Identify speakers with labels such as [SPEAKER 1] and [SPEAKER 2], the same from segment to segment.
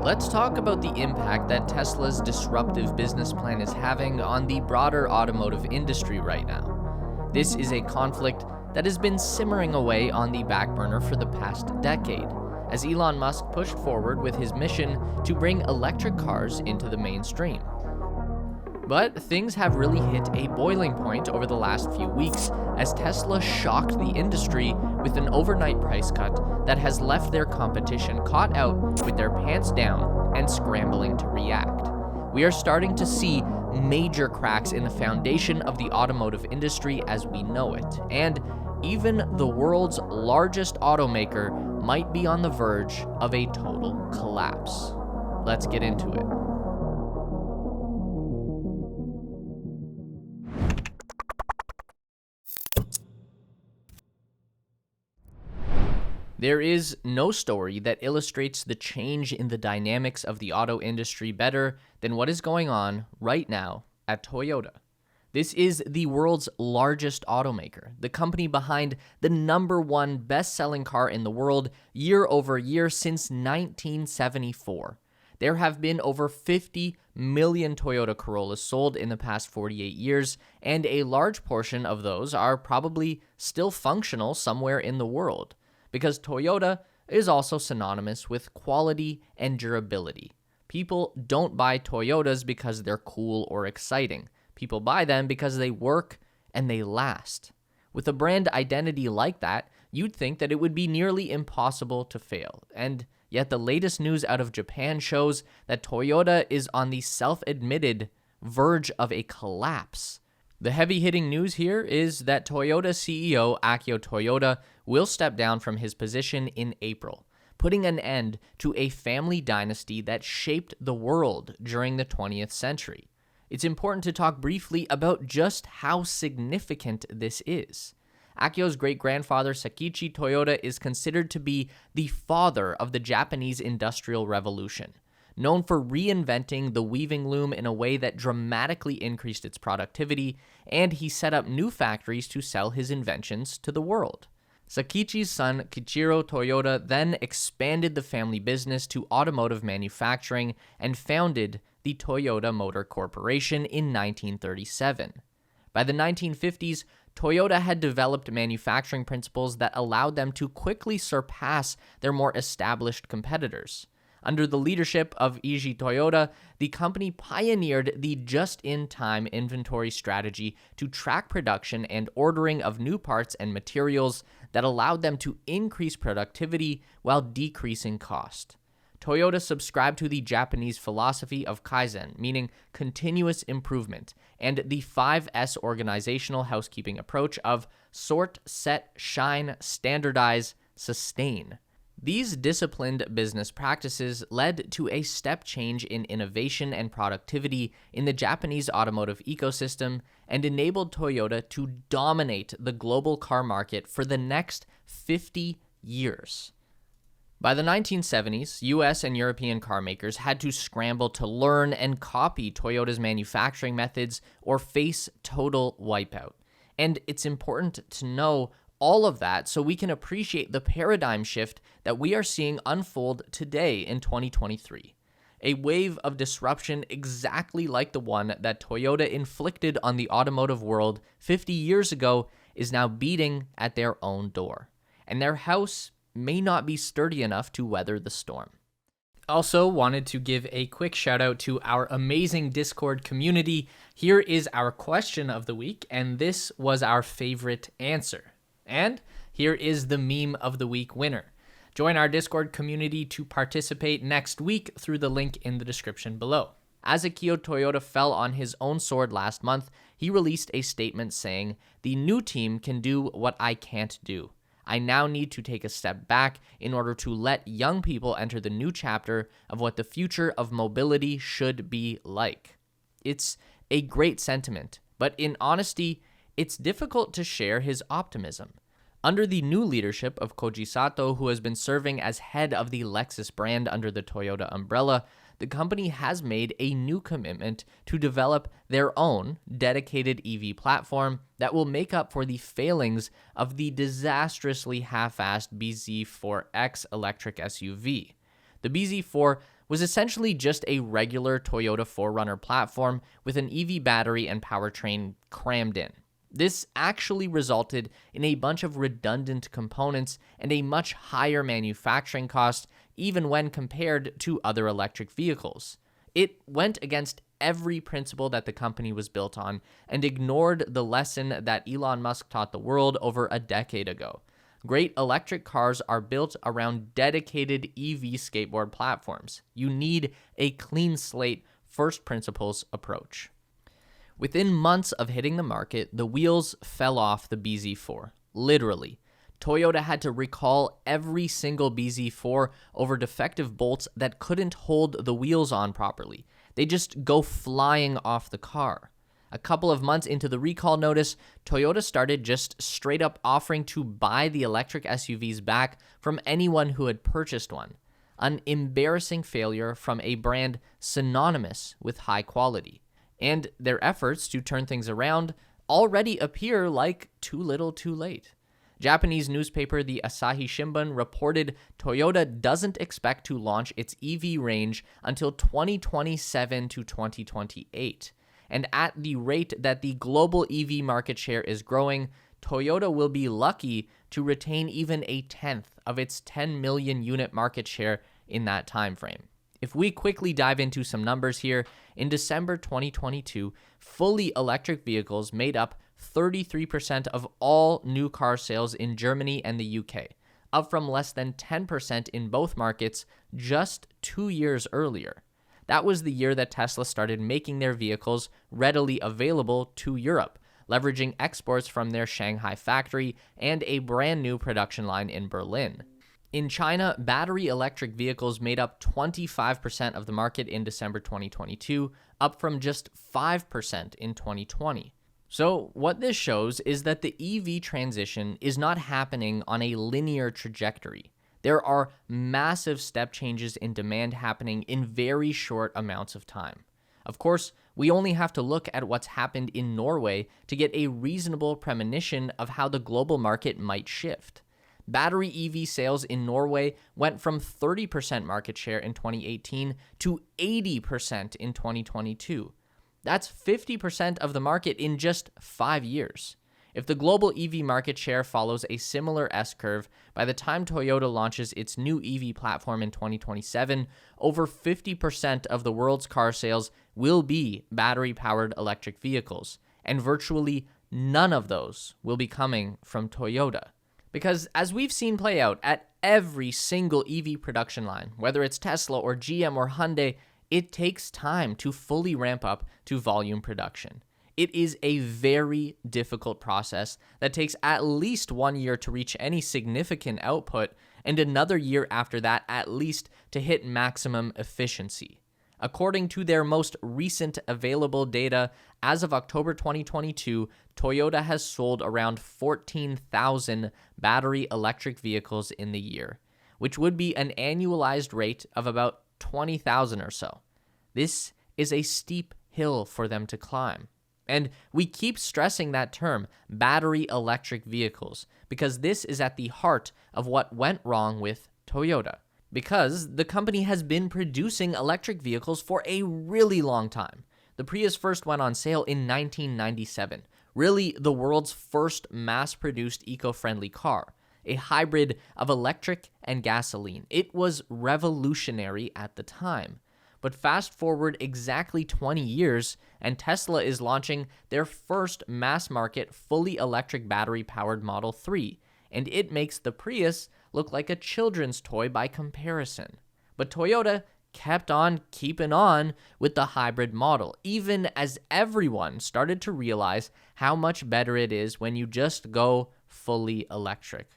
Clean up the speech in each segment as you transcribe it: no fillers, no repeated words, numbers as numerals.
[SPEAKER 1] Let's talk about the impact that Tesla's disruptive business plan is having on the broader automotive industry right now. This is a conflict that has been simmering away on the back burner for the past decade, as Elon Musk pushed forward with his mission to bring electric cars into the mainstream. But things have really hit a boiling point over the last few weeks as Tesla shocked the industry with an overnight price cut that has left their competition caught out with their pants down and scrambling to react. We are starting to see major cracks in the foundation of the automotive industry as we know it, and even the world's largest automaker might be on the verge of a total collapse. Let's get into it. There is no story that illustrates the change in the dynamics of the auto industry better than what is going on right now at Toyota. This is the world's largest automaker, the company behind the #1 best-selling car in the world year over year since 1974. There have been over 50 million Toyota Corollas sold in the past 48 years, and a large portion of those are probably still functional somewhere in the world, because Toyota is also synonymous with quality and durability. People don't buy Toyotas because they're cool or exciting. People buy them because they work and they last. With a brand identity like that, you'd think that it would be nearly impossible to fail. And yet the latest news out of Japan shows that Toyota is on the self-admitted verge of a collapse. The heavy-hitting news here is that Toyota CEO Akio Toyoda will step down from his position in April, putting an end to a family dynasty that shaped the world during the 20th century. It's important to talk briefly about just how significant this is. Akio's great-grandfather Sakichi Toyoda is considered to be the father of the Japanese Industrial Revolution, known for reinventing the weaving loom in a way that dramatically increased its productivity, and he set up new factories to sell his inventions to the world. Sakichi's son Kichiro Toyoda then expanded the family business to automotive manufacturing and founded the Toyota Motor Corporation in 1937. By the 1950s, Toyota had developed manufacturing principles that allowed them to quickly surpass their more established competitors. Under the leadership of Eiji Toyoda, the company pioneered the just-in-time inventory strategy to track production and ordering of new parts and materials that allowed them to increase productivity while decreasing cost. Toyota subscribed to the Japanese philosophy of Kaizen, meaning continuous improvement, and the 5S organizational housekeeping approach of sort, set, shine, standardize, sustain. These disciplined business practices led to a step change in innovation and productivity in the Japanese automotive ecosystem and enabled Toyota to dominate the global car market for the next 50 years. By the 1970s, US and European car makers had to scramble to learn and copy Toyota's manufacturing methods or face total wipeout. And it's important to know all of that so we can appreciate the paradigm shift that we are seeing unfold today in 2023. A wave of disruption exactly like the one that Toyota inflicted on the automotive world 50 years ago is now beating at their own door, and their house may not be sturdy enough to weather the storm. Also wanted to give a quick shout out to our amazing Discord community. Here is our question of the week, and this was our favorite answer. And here is the meme of the week winner. Join our Discord community to participate next week through the link in the description below. As Akio Toyoda fell on his own sword last month, he released a statement saying, "The new team can do what I can't do. I now need to take a step back in order to let young people enter the new chapter of what the future of mobility should be like." It's a great sentiment, but in honesty, it's difficult to share his optimism. Under the new leadership of Koji Sato, who has been serving as head of the Lexus brand under the Toyota umbrella, the company has made a new commitment to develop their own dedicated EV platform that will make up for the failings of the disastrously half-assed bZ4X electric SUV. The bZ4 was essentially just a regular Toyota 4Runner platform with an EV battery and powertrain crammed in. This actually resulted in a bunch of redundant components and a much higher manufacturing cost even when compared to other electric vehicles. It went against every principle that the company was built on and ignored the lesson that Elon Musk taught the world over a decade ago. Great electric cars are built around dedicated EV skateboard platforms. You need a clean slate, first principles approach. Within months of hitting the market, the wheels fell off the bZ4. Literally. Toyota had to recall every single bZ4 over defective bolts that couldn't hold the wheels on properly. They just go flying off the car. A couple of months into the recall notice, Toyota started just straight up offering to buy the electric SUVs back from anyone who had purchased one. An embarrassing failure from a brand synonymous with high quality. And their efforts to turn things around already appear like too little too late. Japanese newspaper the Asahi Shimbun reported Toyota doesn't expect to launch its EV range until 2027 to 2028. And at the rate that the global EV market share is growing, Toyota will be lucky to retain even a tenth of its 10 million unit market share in that time frame. If we quickly dive into some numbers here, in December 2022, fully electric vehicles made up 33% of all new car sales in Germany and the UK, up from less than 10% in both markets just 2 years earlier. That was the year that Tesla started making their vehicles readily available to Europe, leveraging exports from their Shanghai factory and a brand new production line in Berlin. In China, battery electric vehicles made up 25% of the market in December 2022, up from just 5% in 2020. So what this shows is that the EV transition is not happening on a linear trajectory. There are massive step changes in demand happening in very short amounts of time. Of course, we only have to look at what's happened in Norway to get a reasonable premonition of how the global market might shift. Battery EV sales in Norway went from 30% market share in 2018 to 80% in 2022. That's 50% of the market in just 5 years. If the global EV market share follows a similar S-curve, by the time Toyota launches its new EV platform in 2027, over 50% of the world's car sales will be battery-powered electric vehicles, and virtually none of those will be coming from Toyota. Because as we've seen play out at every single EV production line, whether it's Tesla or GM or Hyundai, it takes time to fully ramp up to volume production. It is a very difficult process that takes at least 1 year to reach any significant output, and another year after that at least to hit maximum efficiency. According to their most recent available data, as of October 2022, Toyota has sold around 14,000 battery electric vehicles in the year, which would be an annualized rate of about 20,000 or so. This is a steep hill for them to climb. And we keep stressing that term, battery electric vehicles, because this is at the heart of what went wrong with Toyota. Because the company has been producing electric vehicles for a really long time. The Prius first went on sale in 1997, really the world's first mass-produced eco-friendly car, a hybrid of electric and gasoline. It was revolutionary at the time. But fast forward exactly 20 years, and Tesla is launching their first mass-market fully electric battery-powered Model 3, and it makes the Prius look like a children's toy by comparison. But Toyota kept on keeping on with the hybrid model, even as everyone started to realize how much better it is when you just go fully electric.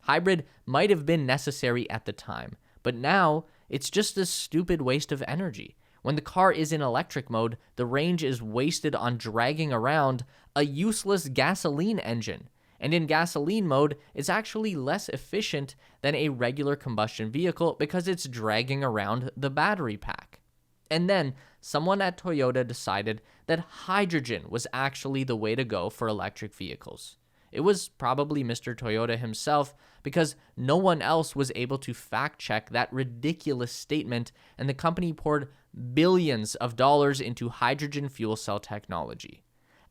[SPEAKER 1] Hybrid might have been necessary at the time, but now it's just a stupid waste of energy. When the car is in electric mode, the range is wasted on dragging around a useless gasoline engine. And in gasoline mode, it's actually less efficient than a regular combustion vehicle because it's dragging around the battery pack. And then someone at Toyota decided that hydrogen was actually the way to go for electric vehicles. It was probably Mr. Toyota himself, because no one else was able to fact check that ridiculous statement, and the company poured billions of dollars into hydrogen fuel cell technology.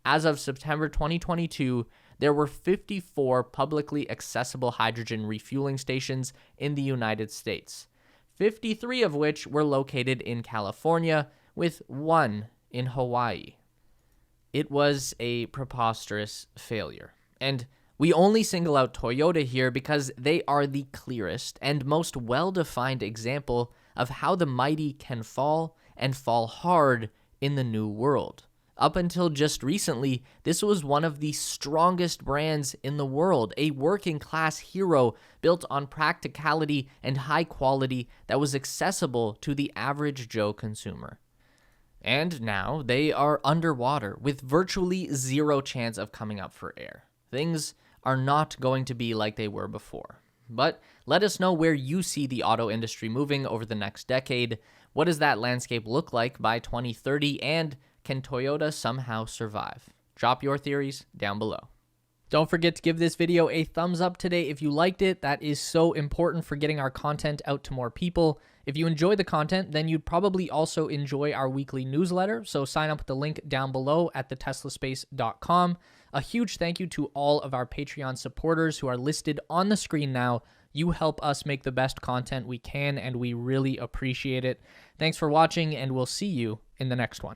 [SPEAKER 1] As of September 2022, there were 54 publicly accessible hydrogen refueling stations in the United States, 53 of which were located in California, with one in Hawaii. It was a preposterous failure. And we only single out Toyota here because they are the clearest and most well-defined example of how the mighty can fall, and fall hard, in the new world. Up until just recently, this was one of the strongest brands in the world, a working-class hero built on practicality and high quality that was accessible to the average Joe consumer. And now they are underwater with virtually zero chance of coming up for air. Things are not going to be like they were before. But let us know where you see the auto industry moving over the next decade. What does that landscape look like by 2030? And can Toyota somehow survive? Drop your theories down below. Don't forget to give this video a thumbs up today if you liked it. That is so important for getting our content out to more people. If you enjoy the content, then you'd probably also enjoy our weekly newsletter. So sign up with the link down below at theteslaspace.com. A huge thank you to all of our Patreon supporters who are listed on the screen now. You help us make the best content we can, and we really appreciate it. Thanks for watching, and we'll see you in the next one.